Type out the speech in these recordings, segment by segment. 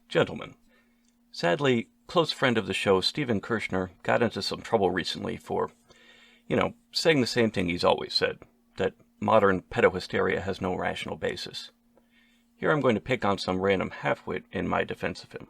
Gentlemen, sadly, close friend of the show, Stephen Kershnar, got into some trouble recently for, saying the same thing he's always said, that modern pedohysteria has no rational basis. Here I'm going to pick on some random halfwit in my defense of him.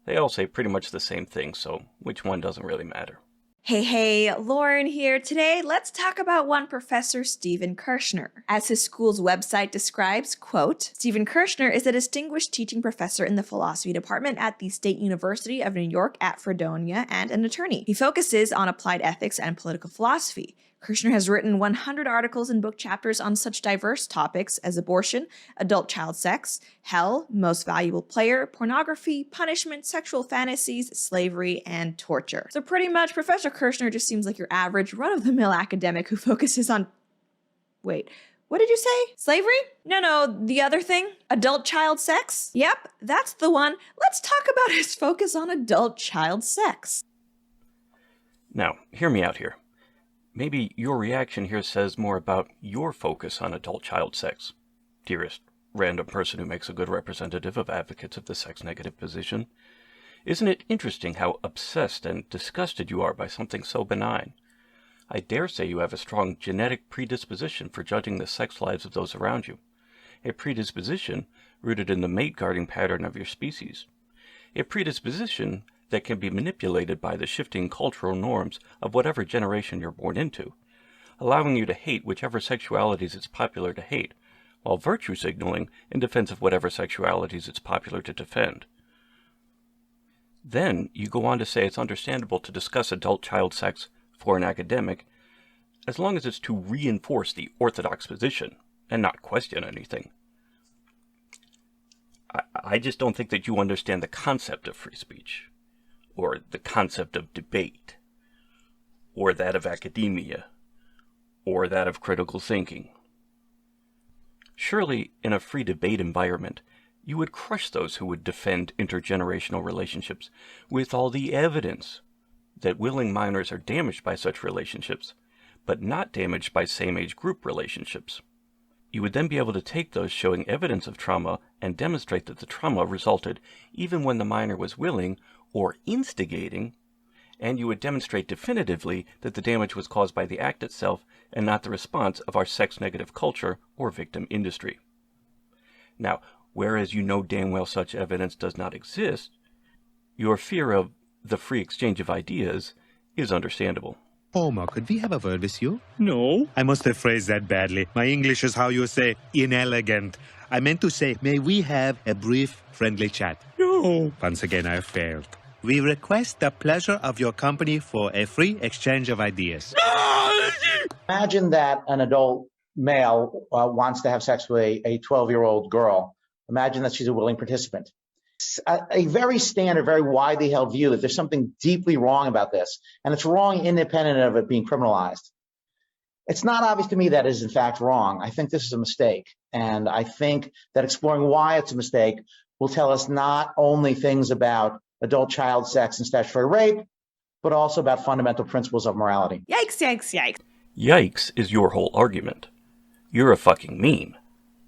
They all say pretty much the same thing, so which one doesn't really matter. Hey, Lauren here. Today, let's talk about one Professor Stephen Kershnar. As his school's website describes, quote, Stephen Kershnar is a distinguished teaching professor in the philosophy department at the State University of New York at Fredonia and an attorney. He focuses on applied ethics and political philosophy. Kershnar has written 100 articles and book chapters on such diverse topics as abortion, adult child sex, hell, most valuable player, pornography, punishment, sexual fantasies, slavery, and torture. So pretty much, Professor Kershnar just seems like your average run-of-the-mill academic who focuses on... Wait, what did you say? Slavery? No, the other thing? Adult child sex? Yep, that's the one. Let's talk about his focus on adult child sex. Now, hear me out here. Maybe your reaction here says more about your focus on adult child sex, dearest random person who makes a good representative of advocates of the sex-negative position. Isn't it interesting how obsessed and disgusted you are by something so benign? I dare say you have a strong genetic predisposition for judging the sex lives of those around you, a predisposition rooted in the mate-guarding pattern of your species, a predisposition that can be manipulated by the shifting cultural norms of whatever generation you're born into, allowing you to hate whichever sexualities it's popular to hate, while virtue signaling in defense of whatever sexualities it's popular to defend. Then you go on to say it's understandable to discuss adult child sex for an academic as long as it's to reinforce the orthodox position and not question anything. I just don't think that you understand the concept of free speech, or the concept of debate, or that of academia, or that of critical thinking. Surely, in a free debate environment, you would crush those who would defend intergenerational relationships with all the evidence that willing minors are damaged by such relationships, but not damaged by same-age group relationships. You would then be able to take those showing evidence of trauma and demonstrate that the trauma resulted even when the minor was willing or instigating, and you would demonstrate definitively that the damage was caused by the act itself and not the response of our sex-negative culture or victim industry. Now, whereas you know damn well such evidence does not exist, your fear of the free exchange of ideas is understandable. Homer, could we have a word with you? No. I must have phrased that badly. My English is how you say inelegant. I meant to say, may we have a brief, friendly chat? No. Once again, I failed. We request the pleasure of your company for a free exchange of ideas. Imagine that an adult male wants to have sex with a 12-year-old girl. Imagine that she's a willing participant. A very standard, very widely held view that there's something deeply wrong about this, and it's wrong independent of it being criminalized. It's not obvious to me that is in fact wrong. I think this is a mistake, and I think that exploring why it's a mistake will tell us not only things about adult child sex and statutory rape, but also about fundamental principles of morality. Yikes, yikes, yikes. Yikes is your whole argument. You're a fucking meme.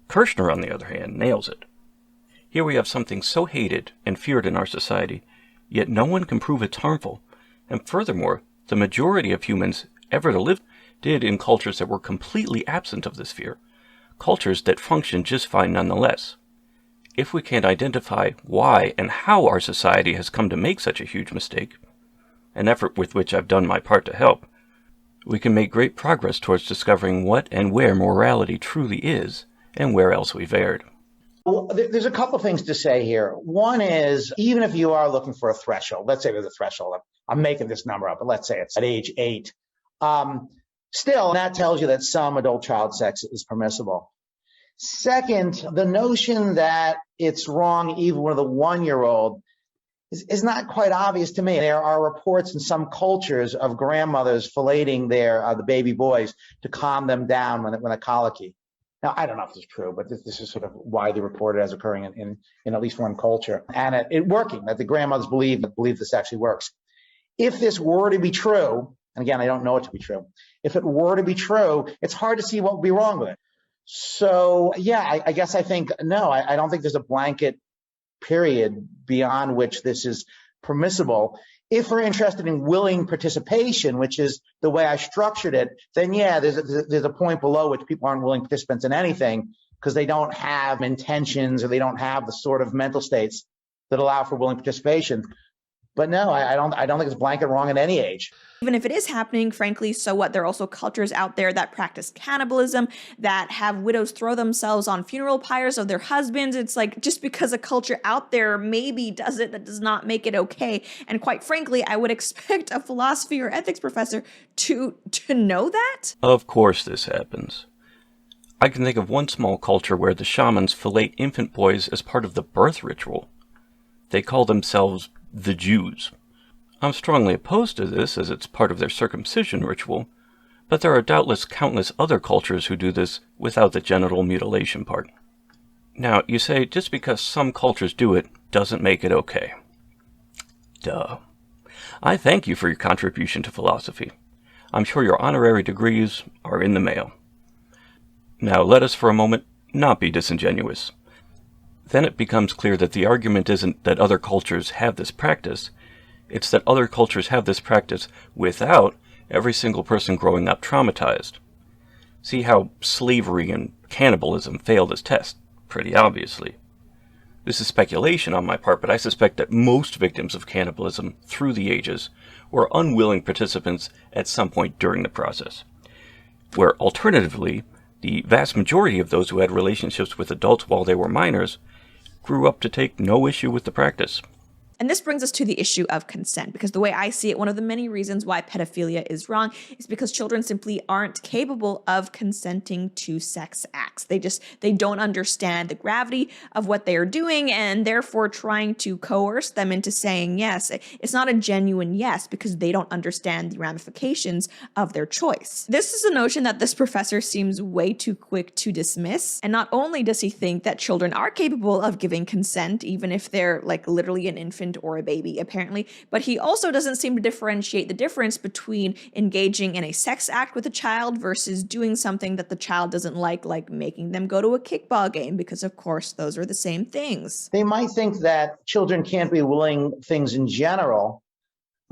Kershnar, on the other hand, nails it. Here we have something so hated and feared in our society, yet no one can prove it's harmful. And furthermore, the majority of humans ever to live did in cultures that were completely absent of this fear, cultures that function just fine nonetheless. If we can't identify why and how our society has come to make such a huge mistake, an effort with which I've done my part to help, we can make great progress towards discovering what and where morality truly is, and where else we've erred. Well, there's a couple of things to say here. One is, even if you are looking for a threshold, let's say there's a threshold, I'm making this number up, but let's say it's at age 8. Still, that tells you that some adult child sex is permissible. Second, the notion that it's wrong even with a 1-year-old is not quite obvious to me. There are reports in some cultures of grandmothers filleting the baby boys to calm them down when they're colicky. Now, I don't know if this is true, but this is sort of widely reported as occurring in at least one culture. And it working, that the grandmothers believe this actually works. If this were to be true, and again, I don't know it to be true, if it were to be true, it's hard to see what would be wrong with it. So, yeah, I guess I think, no, I don't think there's a blanket period beyond which this is permissible. If we're interested in willing participation, which is the way I structured it, then yeah, there's a point below which people aren't willing participants in anything because they don't have intentions or they don't have the sort of mental states that allow for willing participation. But no, I don't think it's blanket wrong at any age. Even if it is happening, frankly, so what? There are also cultures out there that practice cannibalism, that have widows throw themselves on funeral pyres of their husbands. It's like, just because a culture out there maybe does it, that does not make it okay. And quite frankly, I would expect a philosophy or ethics professor to know that. Of course this happens. I can think of one small culture where the shamans fillet infant boys as part of the birth ritual. They call themselves the Jews. I'm strongly opposed to this, as it's part of their circumcision ritual, but there are doubtless countless other cultures who do this without the genital mutilation part. Now, you say just because some cultures do it doesn't make it okay. Duh. I thank you for your contribution to philosophy. I'm sure your honorary degrees are in the mail. Now let us for a moment not be disingenuous. Then it becomes clear that the argument isn't that other cultures have this practice, it's that other cultures have this practice without every single person growing up traumatized. See how slavery and cannibalism fail this test, pretty obviously. This is speculation on my part, but I suspect that most victims of cannibalism through the ages were unwilling participants at some point during the process, where alternatively, the vast majority of those who had relationships with adults while they were minors grew up to take no issue with the practice. And this brings us to the issue of consent, because the way I see it, one of the many reasons why pedophilia is wrong is because children simply aren't capable of consenting to sex acts. They don't understand the gravity of what they are doing, and therefore trying to coerce them into saying yes. It's not a genuine yes because they don't understand the ramifications of their choice. This is a notion that this professor seems way too quick to dismiss. And not only does he think that children are capable of giving consent, even if they're like literally an infant or a baby, apparently, but he also doesn't seem to differentiate the difference between engaging in a sex act with a child versus doing something that the child doesn't like making them go to a kickball game, because of course those are the same things. They might think that children can't be willing things in general.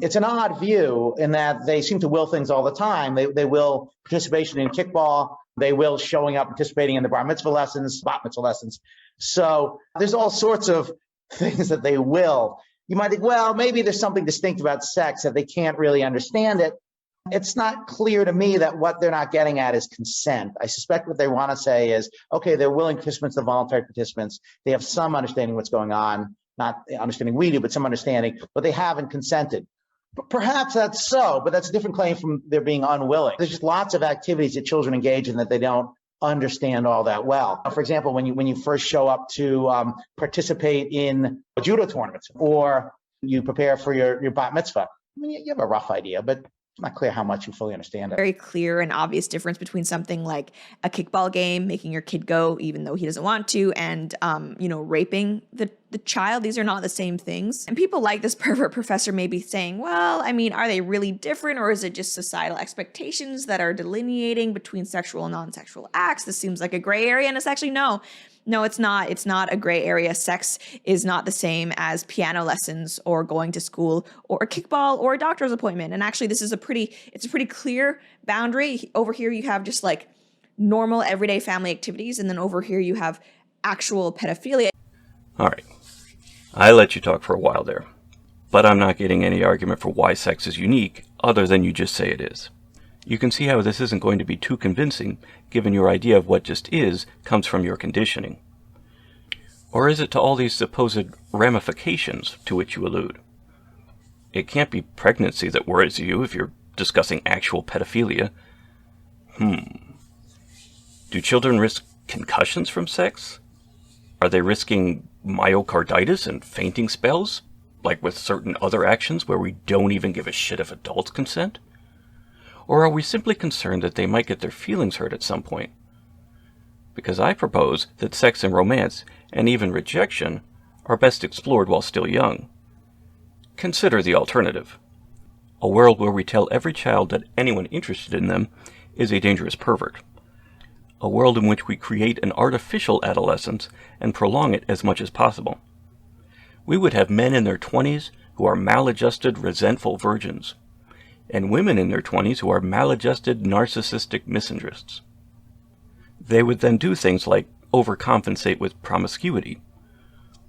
It's an odd view in that they seem to will things all the time. They will participation in kickball. They will showing up, participating in the bar mitzvah lessons, bat mitzvah lessons. So there's all sorts of things that they will. You might think, well, maybe there's something distinct about sex that they can't really understand it. It's not clear to me that what they're not getting at is consent. I suspect what they want to say is, okay, they're willing participants, they're voluntary participants. They have some understanding what's going on, not understanding we do, but some understanding, but they haven't consented. But perhaps that's so, but that's a different claim from their being unwilling. There's just lots of activities that children engage in that they don't understand all that well. For example, when you first show up to participate in a judo tournament or you prepare for your bat mitzvah, I mean, you have a rough idea, but it's not clear how much you fully understand it. Very clear and obvious difference between something like a kickball game, making your kid go even though he doesn't want to, and raping the child. These are not the same things. And people like this pervert professor may be saying, well, I mean, are they really different, or is it just societal expectations that are delineating between sexual and non-sexual acts? This seems like a gray area, and it's actually no, it's not. It's not a gray area. Sex is not the same as piano lessons or going to school or a kickball or a doctor's appointment. And actually, it's a pretty clear boundary. Over here, you have just like normal everyday family activities, and then over here you have actual pedophilia. All right. I let you talk for a while there, but I'm not getting any argument for why sex is unique other than you just say it is. You can see how this isn't going to be too convincing, given your idea of what just is comes from your conditioning. Or is it to all these supposed ramifications to which you allude? It can't be pregnancy that worries you if you're discussing actual pedophilia. Do children risk concussions from sex? Are they risking myocarditis and fainting spells, like with certain other actions where we don't even give a shit if adults consent? Or are we simply concerned that they might get their feelings hurt at some point? Because I propose that sex and romance, and even rejection, are best explored while still young. Consider the alternative. A world where we tell every child that anyone interested in them is a dangerous pervert. A world in which we create an artificial adolescence and prolong it as much as possible. we would have men in their 20s who are maladjusted, resentful virgins, and women in their 20s who are maladjusted, narcissistic misandrists. They would then do things like overcompensate with promiscuity,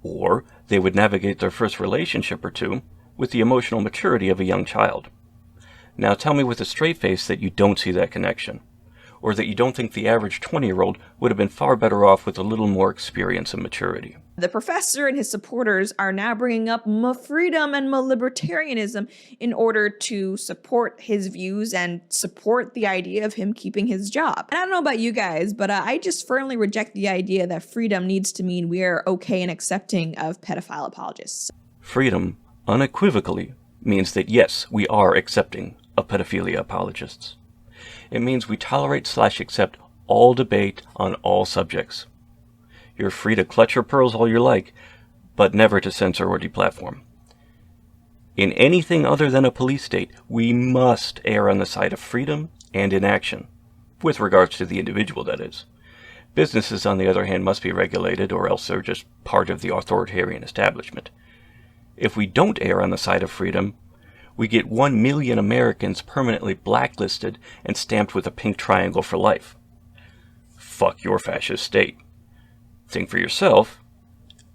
or they would navigate their first relationship or two with the emotional maturity of a young child. Now tell me with a straight face that you don't see that connection, or that you don't think the average 20-year-old would have been far better off with a little more experience and maturity. The professor and his supporters are now bringing up freedom and libertarianism in order to support his views and support the idea of him keeping his job. And I don't know about you guys, but I just firmly reject the idea that freedom needs to mean we are okay and accepting of pedophile apologists. Freedom, unequivocally, means that yes, we are accepting of pedophilia apologists. It means we tolerate/accept all debate on all subjects. You're free to clutch your pearls all you like, but never to censor or deplatform. In anything other than a police state, we must err on the side of freedom and inaction, with regards to the individual, that is. Businesses, on the other hand, must be regulated, or else they're just part of the authoritarian establishment. If we don't err on the side of freedom, we get 1 million Americans permanently blacklisted and stamped with a pink triangle for life. Fuck your fascist state. Think for yourself,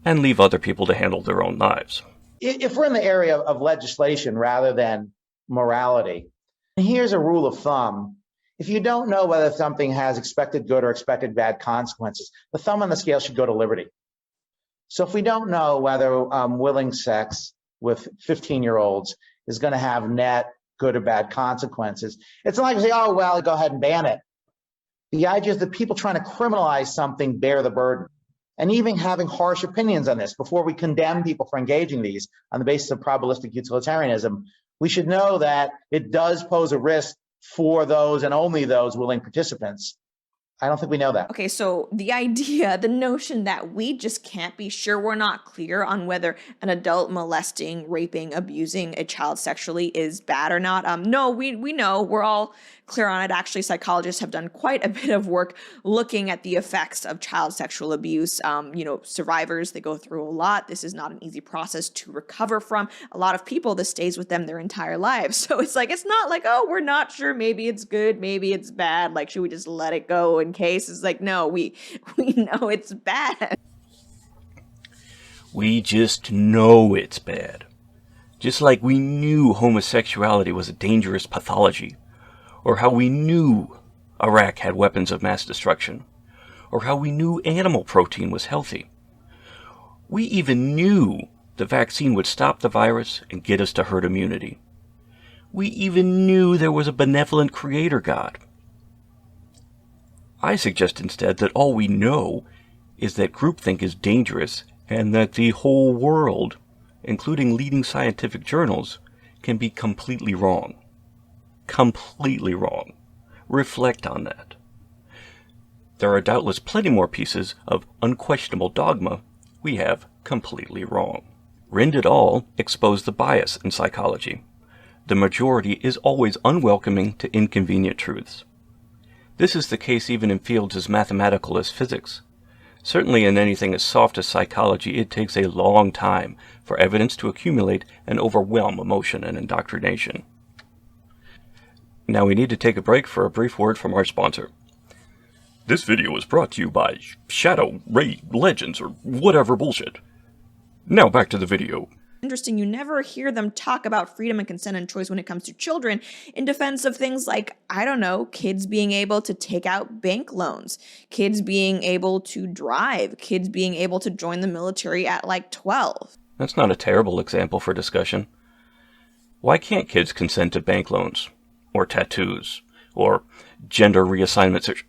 and leave other people to handle their own lives. If we're in the area of legislation rather than morality, here's a rule of thumb. If you don't know whether something has expected good or expected bad consequences, the thumb on the scale should go to liberty. So if we don't know whether willing sex with 15-year-olds is going to have net good or bad consequences, it's not like we say, oh, well, go ahead and ban it. The idea is that people trying to criminalize something bear the burden. And even having harsh opinions on this, before we condemn people for engaging these on the basis of probabilistic utilitarianism, we should know that it does pose a risk for those and only those willing participants. I don't think we know that. Okay, so the idea, the notion that we just can't be sure, we're not clear on whether an adult molesting, raping, abusing a child sexually is bad or not. No, we know, we're all clear on it. Actually, psychologists have done quite a bit of work looking at the effects of child sexual abuse. Survivors, they go through a lot. This is not an easy process to recover from. A lot of people, this stays with them their entire lives. So it's not like, oh, we're not sure. Maybe it's good. Maybe it's bad. Like, should we just let it go in case? It's like, no, we know it's bad. We just know it's bad. Just like we knew homosexuality was a dangerous pathology, or how we knew Iraq had weapons of mass destruction, or how we knew animal protein was healthy. We even knew the vaccine would stop the virus and get us to herd immunity. We even knew there was a benevolent creator God. I suggest instead that all we know is that groupthink is dangerous and that the whole world, including leading scientific journals, can be completely wrong. Completely wrong. Reflect on that. There are doubtless plenty more pieces of unquestionable dogma we have completely wrong. Rind et al. Expose the bias in psychology. The majority is always unwelcoming to inconvenient truths. This is the case even in fields as mathematical as physics. Certainly in anything as soft as psychology, it takes a long time for evidence to accumulate and overwhelm emotion and indoctrination. Now we need to take a break for a brief word from our sponsor. This video is brought to you by Shadow, Ray, Legends, or whatever bullshit. Now back to the video. Interesting, you never hear them talk about freedom and consent and choice when it comes to children in defense of things like, I don't know, kids being able to take out bank loans, kids being able to drive, kids being able to join the military at like 12. That's not a terrible example for discussion. Why can't kids consent to bank loans, or tattoos, or gender reassignment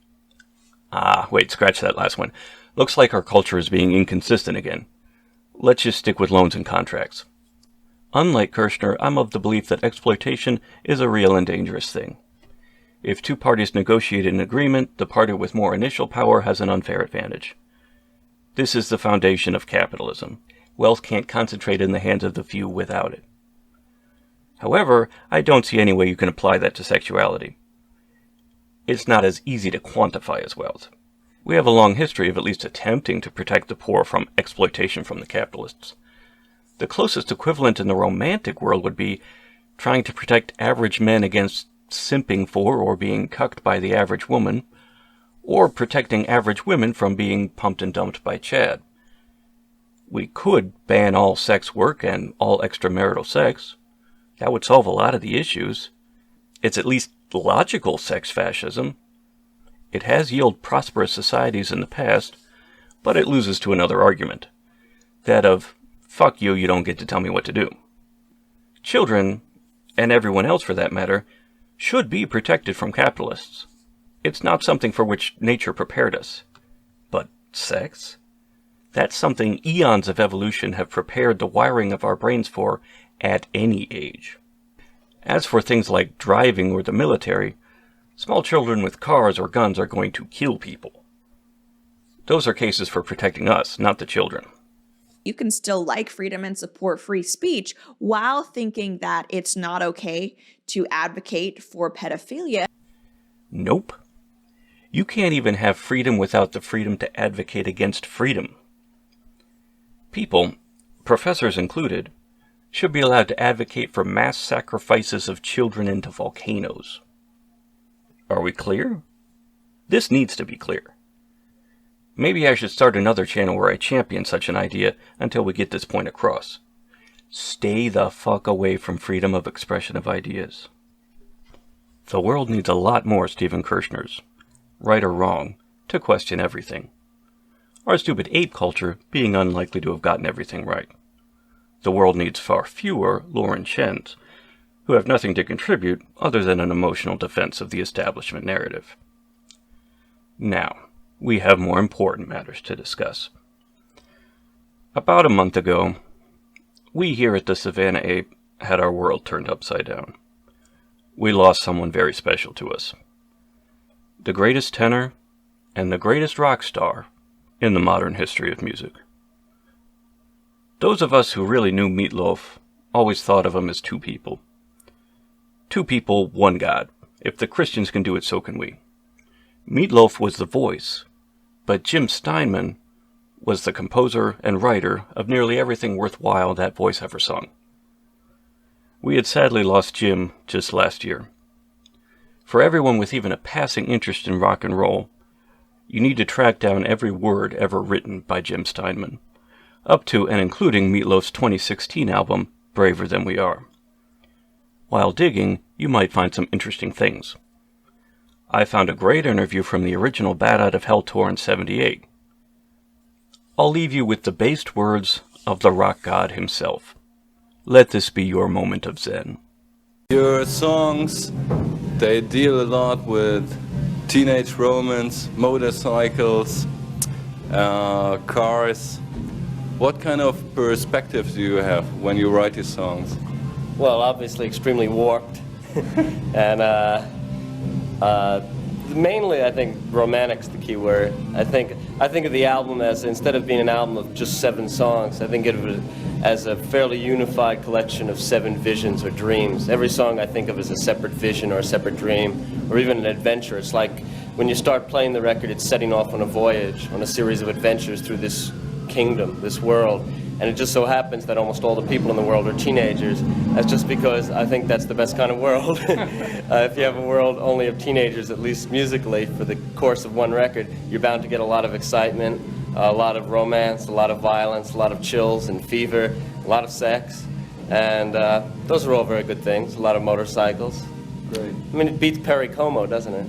wait, scratch that last one. Looks like our culture is being inconsistent again. Let's just stick with loans and contracts. Unlike Kershnar, I'm of the belief that exploitation is a real and dangerous thing. If two parties negotiate an agreement, the party with more initial power has an unfair advantage. This is the foundation of capitalism. Wealth can't concentrate in the hands of the few without it. However, I don't see any way you can apply that to sexuality. It's not as easy to quantify as wealth. We have a long history of at least attempting to protect the poor from exploitation from the capitalists. The closest equivalent in the romantic world would be trying to protect average men against simping for or being cucked by the average woman, or protecting average women from being pumped and dumped by Chad. We could ban all sex work and all extramarital sex. That would solve a lot of the issues. It's at least logical sex fascism. It has yielded prosperous societies in the past, but it loses to another argument. That of, fuck you, you don't get to tell me what to do. Children, and everyone else for that matter, should be protected from capitalists. It's not something for which nature prepared us. But sex? That's something eons of evolution have prepared the wiring of our brains for at any age. As for things like driving or the military, small children with cars or guns are going to kill people. Those are cases for protecting us, not the children. You can still like freedom and support free speech while thinking that it's not okay to advocate for pedophilia. Nope. You can't even have freedom without the freedom to advocate against freedom. People, professors included, should be allowed to advocate for mass sacrifices of children into volcanoes. Are we clear? This needs to be clear. Maybe I should start another channel where I champion such an idea until we get this point across. Stay the fuck away from freedom of expression of ideas. The world needs a lot more Stephen Kershnars, right or wrong, to question everything. Our stupid ape culture being unlikely to have gotten everything right. The world needs far fewer Lauren Chens, who have nothing to contribute other than an emotional defense of the establishment narrative. Now, we have more important matters to discuss. About a month ago, we here at the Savannah Ape had our world turned upside down. We lost someone very special to us. The greatest tenor and the greatest rock star in the modern history of music. Those of us who really knew Meat Loaf always thought of him as two people. Two people, one God. If the Christians can do it, so can we. Meat Loaf was the voice, but Jim Steinman was the composer and writer of nearly everything worthwhile that voice ever sung. We had sadly lost Jim just last year. For everyone with even a passing interest in rock and roll, you need to track down every word ever written by Jim Steinman, up to and including Meat Loaf's 2016 album, Braver Than We Are. While digging, you might find some interesting things. I found a great interview from the original Bat Out of Hell tour in '78. I'll leave you with the based words of the rock god himself. Let this be your moment of zen. Your songs, they deal a lot with teenage romance, motorcycles, cars. What kind of perspective do you have when you write these songs? Well, obviously extremely warped. And mainly I think romantic's the key word. I think of the album as, instead of being an album of just 7 songs, I think of it as a fairly unified collection of 7 visions or dreams. Every song I think of as a separate vision or a separate dream, or even an adventure. It's like when you start playing the record, it's setting off on a voyage, on a series of adventures through this kingdom, this world. And it just so happens that almost all the people in the world are teenagers. That's just because I think that's the best kind of world. If you have a world only of teenagers, at least musically, for the course of one record, you're bound to get a lot of excitement, a lot of romance, a lot of violence, a lot of chills and fever, a lot of sex. And those are all very good things, a lot of motorcycles. Great. I mean, it beats Perry Como, doesn't it?